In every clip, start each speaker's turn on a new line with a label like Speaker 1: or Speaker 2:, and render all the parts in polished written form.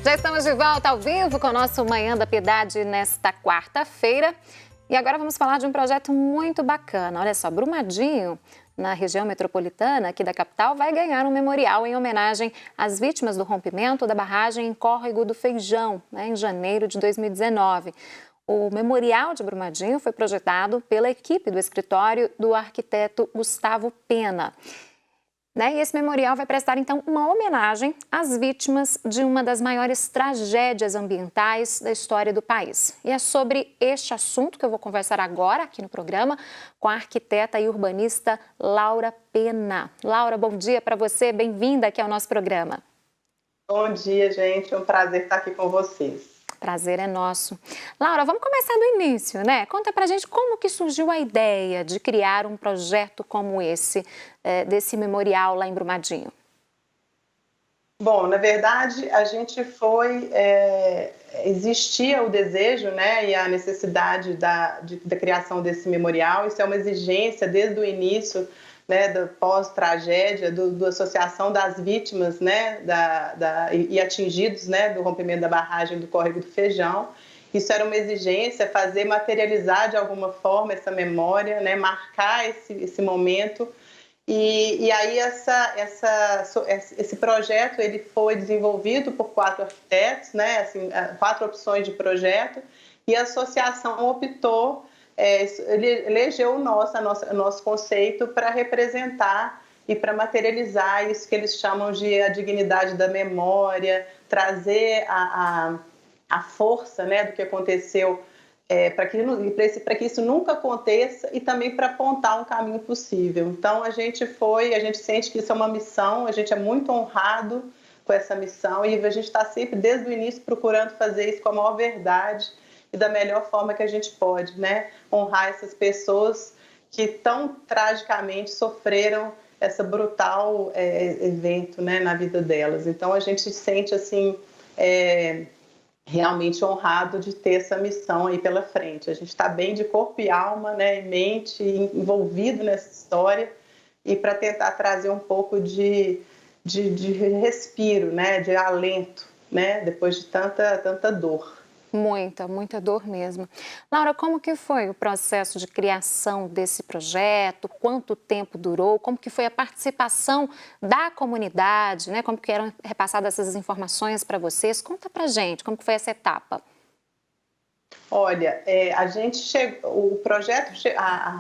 Speaker 1: Já estamos de volta ao vivo com o nosso Manhã da Piedade nesta quarta-feira. E agora vamos falar de um projeto muito bacana. Olha só, Brumadinho, na região metropolitana aqui da capital, vai ganhar um memorial em homenagem às vítimas do rompimento da barragem em Córrego do Feijão, em janeiro de 2019. O Memorial de Brumadinho foi projetado pela equipe do escritório do arquiteto Gustavo Pena. E esse memorial vai prestar, então, uma homenagem às vítimas de uma das maiores tragédias ambientais da história do país. E é sobre este assunto que eu vou conversar agora aqui no programa com a arquiteta e urbanista Laura Pena. Laura, bom dia para você, bem-vinda aqui ao nosso programa.
Speaker 2: Bom dia, gente, é um prazer estar aqui com vocês.
Speaker 1: Prazer é nosso. Laura, vamos começar do início, né? Conta pra gente como que surgiu a ideia de criar um projeto como esse, desse memorial lá em Brumadinho.
Speaker 2: Bom, na verdade, a gente existia o desejo, né, e a necessidade da criação desse memorial. Isso é uma exigência desde o início, né, da pós-tragédia, da Associação das Vítimas, né, e atingidos, né, do rompimento da barragem do Córrego do Feijão. Isso era uma exigência, fazer materializar de alguma forma essa memória, né, marcar esse momento. E aí esse projeto ele foi desenvolvido por 4 arquitetos, né, assim, 4 opções de projeto, e a associação optou, ele elegeu o nosso conceito para representar e para materializar isso que eles chamam de a dignidade da memória, trazer a força, né, do que aconteceu, para que isso nunca aconteça e também para apontar um caminho possível. Então a gente sente que isso é uma missão, a gente é muito honrado com essa missão e a gente está sempre desde o início procurando fazer isso com a maior verdade e da melhor forma que a gente pode, né? Honrar essas pessoas que tão tragicamente sofreram esse brutal evento, né, na vida delas. Então a gente se sente assim realmente honrado de ter essa missão aí pela frente. A gente está bem de corpo e alma, né, e mente, envolvido nessa história e para tentar trazer um pouco de respiro, né, de alento, né, depois de tanta dor.
Speaker 1: Muita dor mesmo. Laura, como que foi o processo de criação desse projeto? Quanto tempo durou? Como que foi a participação da comunidade, né? Como que eram repassadas essas informações para vocês? Conta pra gente, como que foi essa etapa?
Speaker 2: Olha, o projeto,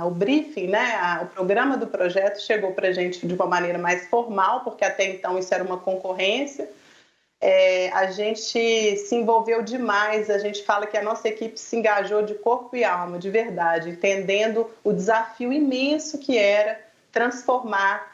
Speaker 2: o briefing, né, o programa do projeto chegou para a gente de uma maneira mais formal, porque até então isso era uma concorrência. A gente se envolveu demais, a gente fala que a nossa equipe se engajou de corpo e alma, de verdade, entendendo o desafio imenso que era transformar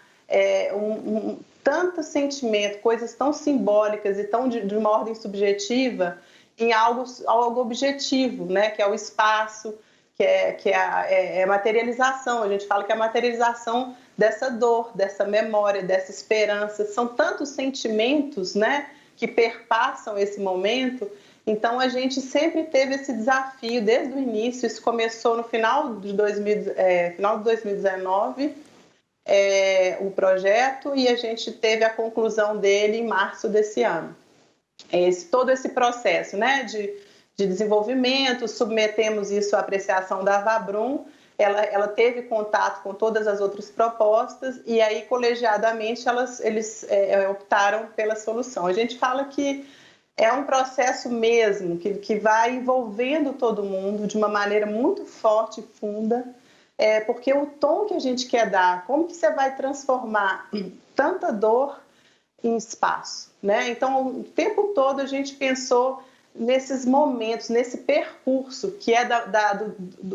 Speaker 2: tanto sentimento, coisas tão simbólicas e tão de uma ordem subjetiva em algo objetivo, né? Que é o espaço, que é a materialização. A gente fala que é a materialização dessa dor, dessa memória, dessa esperança. São tantos sentimentos, né, que perpassam esse momento. Então a gente sempre teve esse desafio desde o início. Isso começou no final de 2019, o projeto, e a gente teve a conclusão dele em março desse ano. Todo esse processo, né, de desenvolvimento, submetemos isso à apreciação da Avabrum. Ela teve contato com todas as outras propostas e aí, colegiadamente, eles optaram pela solução. A gente fala que é um processo mesmo que vai envolvendo todo mundo de uma maneira muito forte e funda, porque o tom que a gente quer dar, como que você vai transformar tanta dor em espaço, né? Então, o tempo todo a gente pensou nesses momentos, nesse percurso que é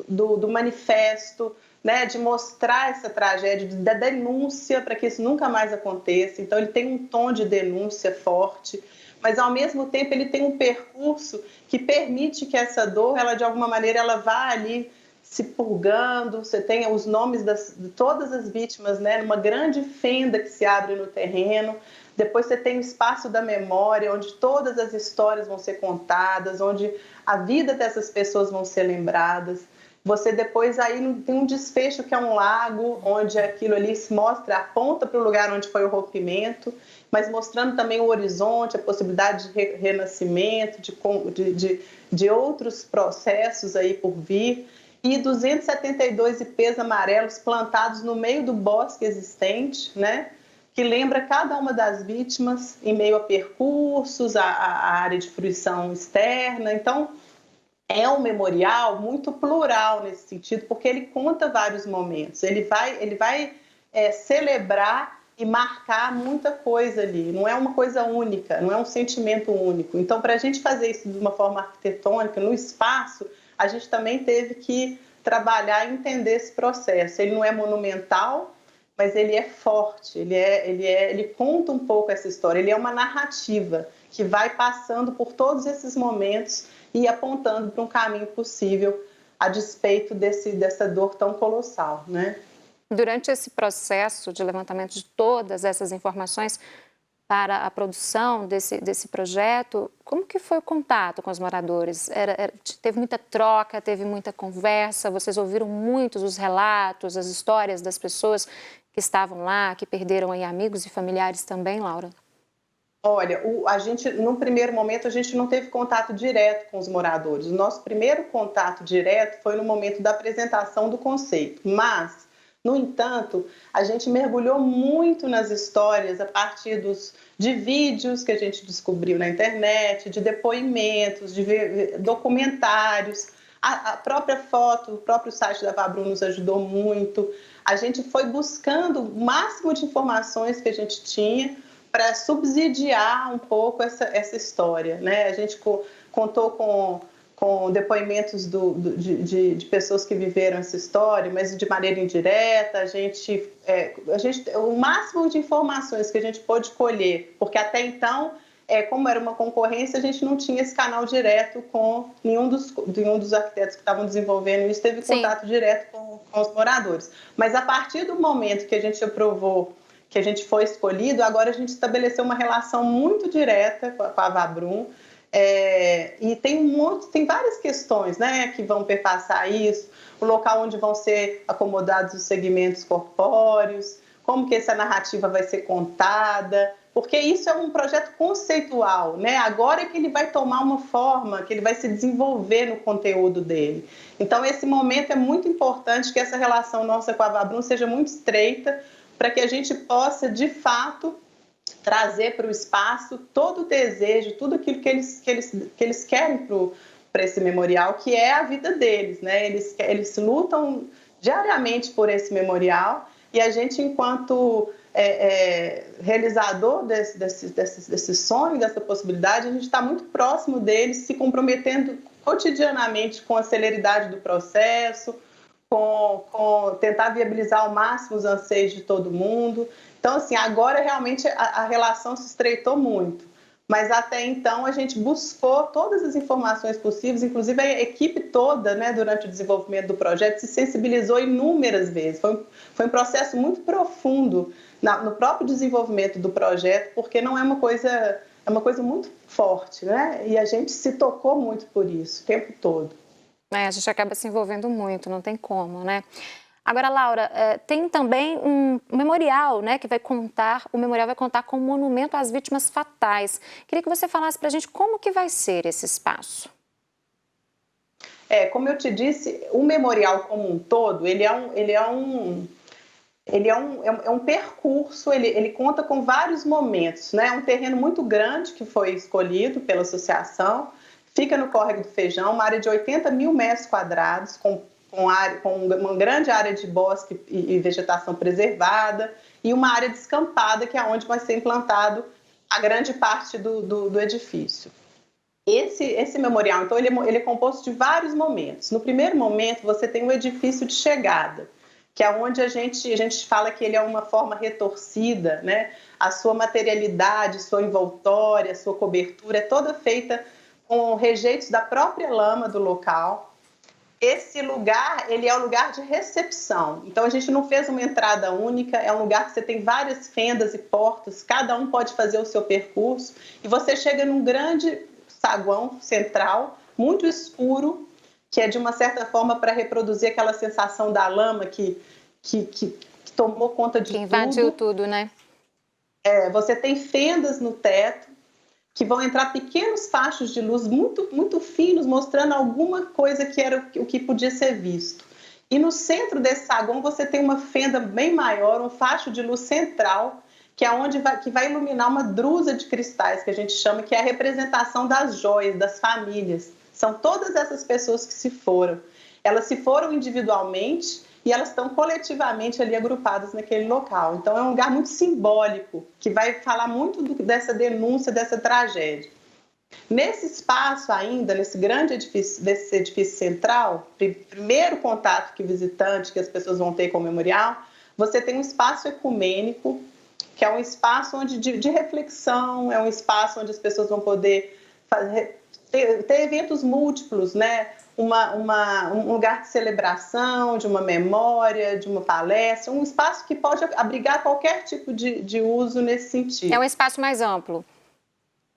Speaker 2: do manifesto, né, de mostrar essa tragédia, da denúncia para que isso nunca mais aconteça. Então ele tem um tom de denúncia forte, mas ao mesmo tempo ele tem um percurso que permite que essa dor, ela de alguma maneira, ela vá ali se purgando. Você tem os nomes de todas as vítimas, né, numa grande fenda que se abre no terreno. Depois você tem o espaço da memória, onde todas as histórias vão ser contadas, onde a vida dessas pessoas vão ser lembradas. você depois aí tem um desfecho que é um lago, onde aquilo ali se mostra, aponta para o lugar onde foi o rompimento, mas mostrando também o horizonte, a possibilidade de renascimento, de outros processos aí por vir, e 272 ipês amarelos plantados no meio do bosque existente, né? Que lembra cada uma das vítimas em meio a percursos, a área de fruição externa. Então, é um memorial muito plural nesse sentido, porque ele conta vários momentos. Ele vai celebrar e marcar muita coisa ali. Não é uma coisa única, não é um sentimento único. Então, para a gente fazer isso de uma forma arquitetônica, no espaço, a gente também teve que trabalhar e entender esse processo. Ele não é monumental, mas ele é forte, ele conta um pouco essa história, ele é uma narrativa que vai passando por todos esses momentos e apontando para um caminho possível a despeito dessa dor tão colossal, né?
Speaker 1: Durante esse processo de levantamento de todas essas informações para a produção desse projeto, como que foi o contato com os moradores? Teve muita troca, teve muita conversa, vocês ouviram muitos os relatos, as histórias das pessoas que estavam lá, que perderam aí amigos e familiares também, Laura?
Speaker 2: Olha, a gente, num primeiro momento, a gente não teve contato direto com os moradores. O nosso primeiro contato direto foi no momento da apresentação do conceito. Mas, no entanto, a gente mergulhou muito nas histórias a partir de vídeos que a gente descobriu na internet, de depoimentos, de documentários. A própria foto, o próprio site da Vabrum nos ajudou muito. A gente foi buscando o máximo de informações que a gente tinha para subsidiar um pouco essa história, né? A gente contou com depoimentos de pessoas que viveram essa história, mas de maneira indireta. O máximo de informações que a gente pôde colher, porque até então, como era uma concorrência, a gente não tinha esse canal direto com nenhum dos arquitetos que estavam desenvolvendo isso, teve contato direto com os moradores. Mas a partir do momento que a gente aprovou, que a gente foi escolhido, agora a gente estabeleceu uma relação muito direta com a Vabrum, e tem várias questões, né, que vão perpassar isso, o local onde vão ser acomodados os segmentos corpóreos, como que essa narrativa vai ser contada, porque isso é um projeto conceitual, né? Agora é que ele vai tomar uma forma, que ele vai se desenvolver no conteúdo dele. Então, esse momento é muito importante que essa relação nossa com a Vabrum seja muito estreita, para que a gente possa, de fato, trazer para o espaço todo o desejo, tudo aquilo que eles querem para esse memorial, que é a vida deles, né? Eles lutam diariamente por esse memorial e a gente, enquanto realizador desse sonho, dessa possibilidade, a gente está muito próximo deles, se comprometendo cotidianamente com a celeridade do processo, com tentar viabilizar ao máximo os anseios de todo mundo. Então, assim, agora realmente a relação se estreitou muito. Mas até então a gente buscou todas as informações possíveis, inclusive a equipe toda, né, durante o desenvolvimento do projeto, se sensibilizou inúmeras vezes. Foi um processo muito profundo no próprio desenvolvimento do projeto, porque não é uma coisa muito forte, né? E a gente se tocou muito por isso, o tempo todo.
Speaker 1: A gente acaba se envolvendo muito, não tem como, né? Agora, Laura, tem também um memorial, né, o memorial vai contar com um monumento às vítimas fatais. Queria que você falasse para a gente como que vai ser esse espaço.
Speaker 2: Como eu te disse, o memorial como um todo, ele é um percurso, ele conta com vários momentos, né? É um terreno muito grande que foi escolhido pela associação, fica no Córrego do Feijão, uma área de 80 mil metros quadrados, com uma grande área de bosque e vegetação preservada e uma área descampada, que é onde vai ser implantado a grande parte do edifício. Esse memorial, então, ele é composto de vários momentos. No primeiro momento, você tem o edifício de chegada, que é onde a gente fala que ele é uma forma retorcida, né? A sua materialidade, sua envoltória, sua cobertura é toda feita com rejeitos da própria lama do local. Esse lugar, ele é o lugar de recepção. Então, a gente não fez uma entrada única, é um lugar que você tem várias fendas e portas, cada um pode fazer o seu percurso, e você chega num grande saguão central, muito escuro, que é de uma certa forma para reproduzir aquela sensação da lama que tomou conta de
Speaker 1: tudo. Que invadiu
Speaker 2: tudo.
Speaker 1: tudo, né?
Speaker 2: Você tem fendas no teto, que vão entrar pequenos fachos de luz muito, muito finos, mostrando alguma coisa que era o que podia ser visto. E no centro desse saguão você tem uma fenda bem maior, um facho de luz central, que é onde que vai iluminar uma drusa de cristais, que a gente chama, que é a representação das joias, das famílias. São todas essas pessoas que se foram. Elas se foram individualmente e elas estão coletivamente ali agrupadas naquele local. Então é um lugar muito simbólico, que vai falar muito dessa denúncia, dessa tragédia. Nesse espaço ainda, nesse grande edifício, desse edifício central, primeiro contato que visitante, que as pessoas vão ter com o memorial, você tem um espaço ecumênico, que é um espaço de reflexão, é um espaço onde as pessoas vão poder ter eventos múltiplos, né? Um lugar de celebração, de uma memória, de uma palestra, um espaço que pode abrigar qualquer tipo de uso nesse sentido.
Speaker 1: É um espaço mais amplo.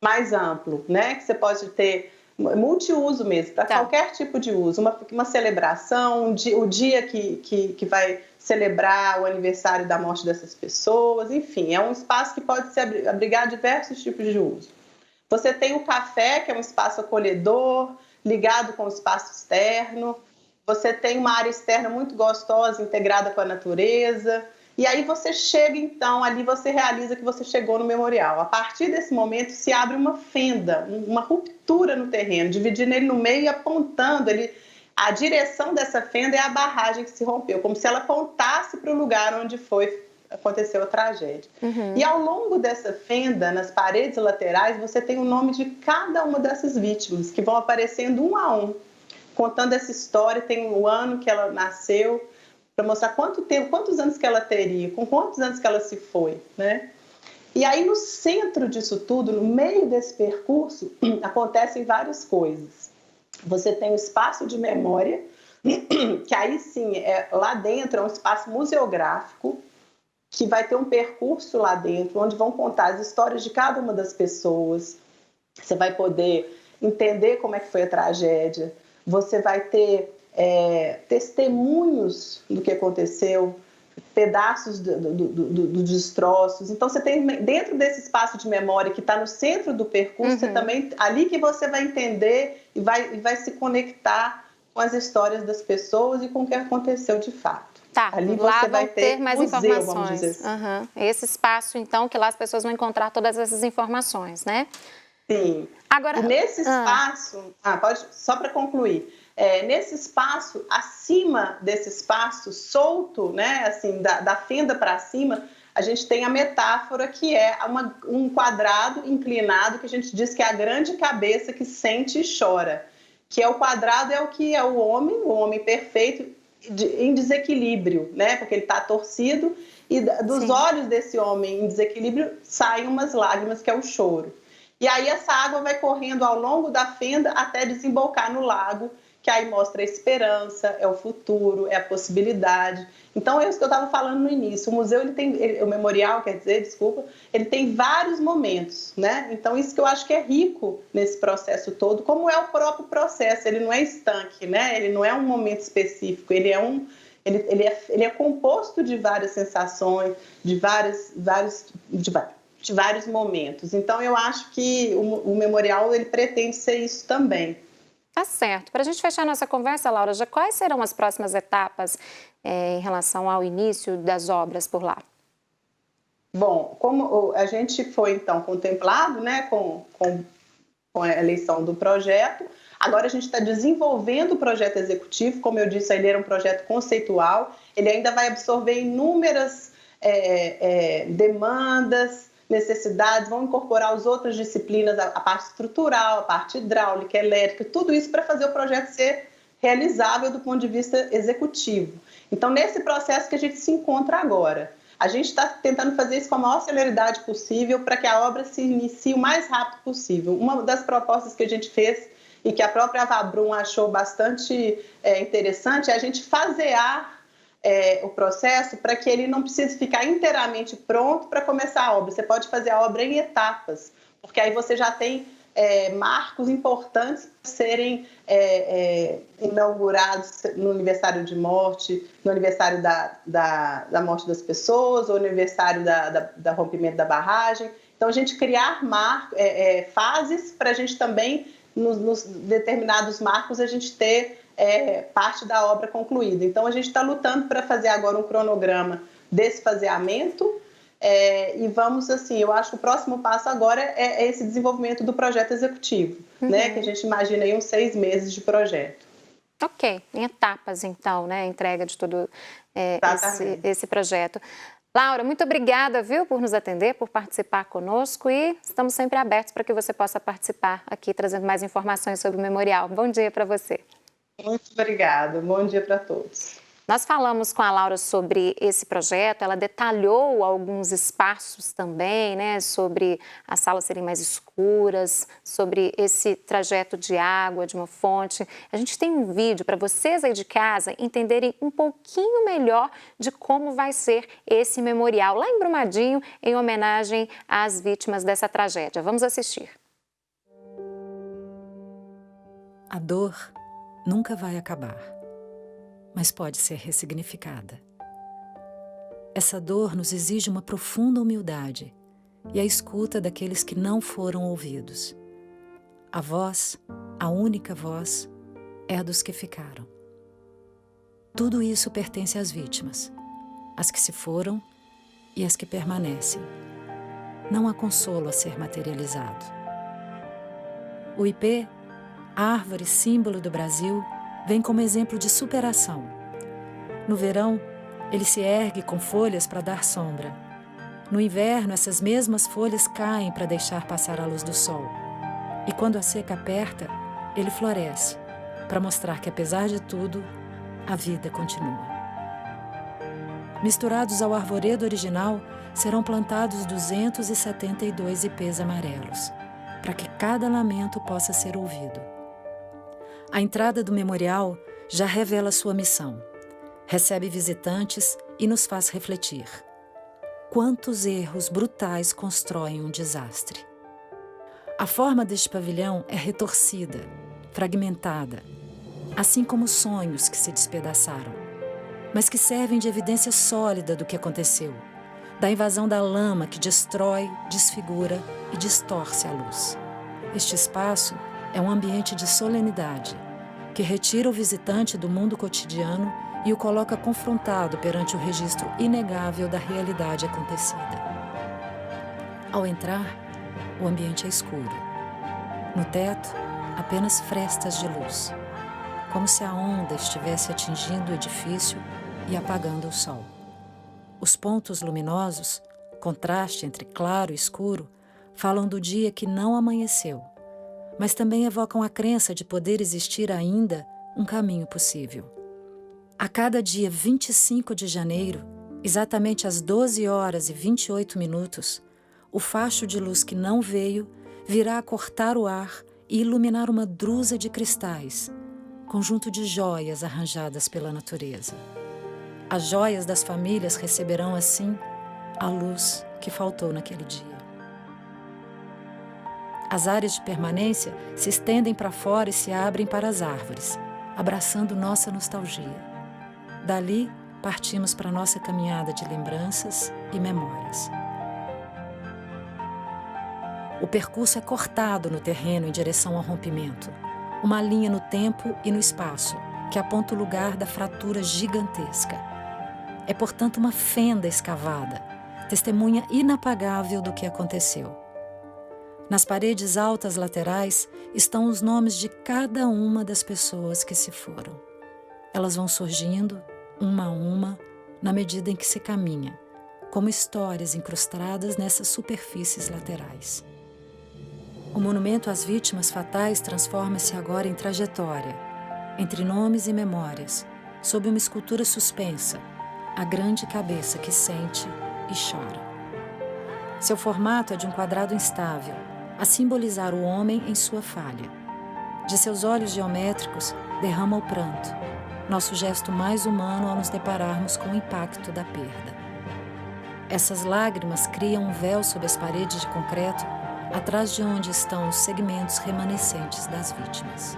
Speaker 2: Mais amplo, né? Que você pode ter multiuso mesmo, para qualquer tipo de uso. Uma celebração, o dia que vai celebrar o aniversário da morte dessas pessoas, enfim, é um espaço que pode abrigar diversos tipos de uso. Você tem o café, que é um espaço acolhedor, ligado com o espaço externo. Você tem uma área externa muito gostosa, integrada com a natureza. E aí você chega, então, ali você realiza que você chegou no memorial. A partir desse momento se abre uma fenda, uma ruptura no terreno, dividindo ele no meio e apontando ele. A direção dessa fenda é a barragem que se rompeu, como se ela apontasse para o lugar onde aconteceu a tragédia.
Speaker 1: Uhum.
Speaker 2: E ao longo dessa fenda, nas paredes laterais, você tem o nome de cada uma dessas vítimas, que vão aparecendo um a um, contando essa história. Tem o ano que ela nasceu, para mostrar quantos anos que ela teria, com quantos anos que ela se foi, né? E aí, no centro disso tudo, no meio desse percurso, acontecem várias coisas. Você tem o espaço de memória, que aí sim, lá dentro é um espaço museográfico, que vai ter um percurso lá dentro, onde vão contar as histórias de cada uma das pessoas. Você vai poder entender como é que foi a tragédia, você vai ter testemunhos do que aconteceu, pedaços dos destroços. Então, você tem dentro desse espaço de memória que está no centro do percurso, você também, ali que você vai entender e vai se conectar com as histórias das pessoas e com o que aconteceu de fato.
Speaker 1: Tá,
Speaker 2: ali
Speaker 1: lá
Speaker 2: você vai
Speaker 1: ter mais
Speaker 2: museu,
Speaker 1: informações.
Speaker 2: vamos dizer assim.
Speaker 1: Esse espaço, então, que lá as pessoas vão encontrar todas essas informações, né?
Speaker 2: Sim.
Speaker 1: Agora,
Speaker 2: e nesse espaço, só para concluir, nesse espaço, acima desse espaço solto, né, assim, da fenda para cima, a gente tem a metáfora que é um quadrado inclinado, que a gente diz que é a grande cabeça que sente e chora. Que é o quadrado, é o que é o homem perfeito, em desequilíbrio, né? Porque ele está torcido e dos olhos desse homem em desequilíbrio saem umas lágrimas, que é o choro. E aí essa água vai correndo ao longo da fenda até desembocar no lago, que aí mostra a esperança, é o futuro, é a possibilidade. Então é isso que eu estava falando no início. O museu, o memorial, ele tem vários momentos, né? Então isso que eu acho que é rico nesse processo todo, como é o próprio processo. Ele não é estanque, né? Ele não é um momento específico, ele é composto de várias sensações, de vários momentos. Então eu acho que o memorial ele pretende ser isso também.
Speaker 1: Tá certo. Para a gente fechar nossa conversa, Laura, quais serão as próximas etapas em relação ao início das obras por lá?
Speaker 2: Bom, como a gente foi, então, contemplado, né, com a eleição do projeto, agora a gente está desenvolvendo o projeto executivo. Como eu disse, ele era um projeto conceitual, ele ainda vai absorver inúmeras demandas, necessidades, vão incorporar as outras disciplinas, a parte estrutural, a parte hidráulica, elétrica, tudo isso para fazer o projeto ser realizável do ponto de vista executivo. Então, nesse processo que a gente se encontra agora, a gente está tentando fazer isso com a maior celeridade possível para que a obra se inicie o mais rápido possível. Uma das propostas que a gente fez e que a própria Avabrum achou bastante interessante é a gente fasear o processo para que ele não precise ficar inteiramente pronto para começar a obra. Você pode fazer a obra em etapas, porque aí você já tem marcos importantes para serem inaugurados no aniversário de morte, no aniversário da morte das pessoas, ou no aniversário da rompimento da barragem. Então, a gente criar fases para a gente também, nos determinados marcos, a gente ter parte da obra concluída. Então, a gente está lutando para fazer agora um cronograma desse faseamento. E vamos, assim, eu acho que o próximo passo agora é esse desenvolvimento do projeto executivo, né? Que a gente imagina aí uns 6 meses de projeto.
Speaker 1: Ok, em etapas então, né? A entrega de todo esse projeto. Laura, muito obrigada, viu, por nos atender, por participar conosco, e estamos sempre abertos para que você possa participar aqui, trazendo mais informações sobre o memorial. Bom dia para você.
Speaker 2: Muito obrigada, bom dia para todos.
Speaker 1: Nós falamos com a Laura sobre esse projeto, ela detalhou alguns espaços também, né, sobre as salas serem mais escuras, sobre esse trajeto de água, de uma fonte. A gente tem um vídeo para vocês aí de casa entenderem um pouquinho melhor de como vai ser esse memorial lá em Brumadinho, em homenagem às vítimas dessa tragédia. Vamos assistir.
Speaker 3: A dor nunca vai acabar, mas pode ser ressignificada. Essa dor nos exige uma profunda humildade e a escuta daqueles que não foram ouvidos. A voz, a única voz, é a dos que ficaram. Tudo isso pertence às vítimas, as que se foram e as que permanecem. Não há consolo a ser materializado. O ipê, árvore símbolo do Brasil, vem como exemplo de superação. No verão, ele se ergue com folhas para dar sombra. No inverno, essas mesmas folhas caem para deixar passar a luz do sol. E quando a seca aperta, ele floresce, para mostrar que, apesar de tudo, a vida continua. Misturados ao arvoredo original, serão plantados 272 ipês amarelos, para que cada lamento possa ser ouvido. A entrada do memorial já revela sua missão. Recebe visitantes e nos faz refletir. Quantos erros brutais constroem um desastre? A forma deste pavilhão é retorcida, fragmentada, assim como os sonhos que se despedaçaram, mas que servem de evidência sólida do que aconteceu, da invasão da lama que destrói, desfigura e distorce a luz. Este espaço é um ambiente de solenidade, que retira o visitante do mundo cotidiano e o coloca confrontado perante o registro inegável da realidade acontecida. Ao entrar, o ambiente é escuro. No teto, apenas frestas de luz, como se a onda estivesse atingindo o edifício e apagando o sol. Os pontos luminosos, contraste entre claro e escuro, falam do dia que não amanheceu, mas também evocam a crença de poder existir ainda um caminho possível. A cada dia 25 de janeiro, exatamente às 12 horas e 28 minutos, o facho de luz que não veio virá a cortar o ar e iluminar uma drusa de cristais, conjunto de joias arranjadas pela natureza. As joias das famílias receberão, assim, a luz que faltou naquele dia. As áreas de permanência se estendem para fora e se abrem para as árvores, abraçando nossa nostalgia. Dali, partimos para nossa caminhada de lembranças e memórias. O percurso é cortado no terreno em direção ao rompimento, uma linha no tempo e no espaço, que aponta o lugar da fratura gigantesca. É, portanto, uma fenda escavada, testemunha inapagável do que aconteceu. Nas paredes altas laterais estão os nomes de cada uma das pessoas que se foram. Elas vão surgindo, uma a uma, na medida em que se caminha, como histórias incrustadas nessas superfícies laterais. O monumento às vítimas fatais transforma-se agora em trajetória, entre nomes e memórias, sob uma escultura suspensa, a grande cabeça que sente e chora. Seu formato é de um quadrado instável, a simbolizar o homem em sua falha. De seus olhos geométricos derrama o pranto, nosso gesto mais humano ao nos depararmos com o impacto da perda. Essas lágrimas criam um véu sob as paredes de concreto atrás de onde estão os segmentos remanescentes das vítimas.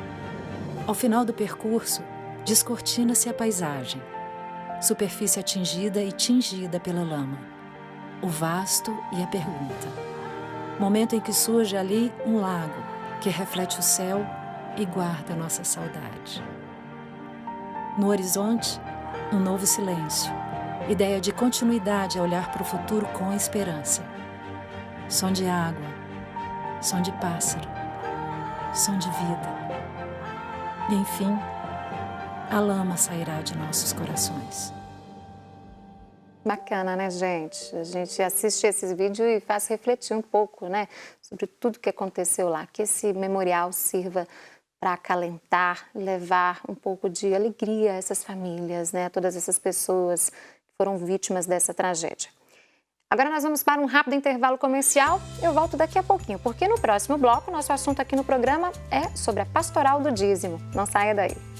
Speaker 3: Ao final do percurso, descortina-se a paisagem, superfície atingida e tingida pela lama, o vasto e a pergunta. Momento em que surge ali um lago que reflete o céu e guarda nossa saudade. No horizonte, um novo silêncio, ideia de continuidade a olhar para o futuro com esperança. Som de água, som de pássaro, som de vida. E, enfim, a lama sairá de nossos corações.
Speaker 1: Bacana, né, gente? A gente assiste esse vídeo e faz refletir um pouco, né, sobre tudo que aconteceu lá. Que esse memorial sirva para acalentar, levar um pouco de alegria a essas famílias, né, a todas essas pessoas que foram vítimas dessa tragédia. Agora nós vamos para um rápido intervalo comercial. Eu volto daqui a pouquinho, porque no próximo bloco, nosso assunto aqui no programa é sobre a pastoral do dízimo. Não saia daí.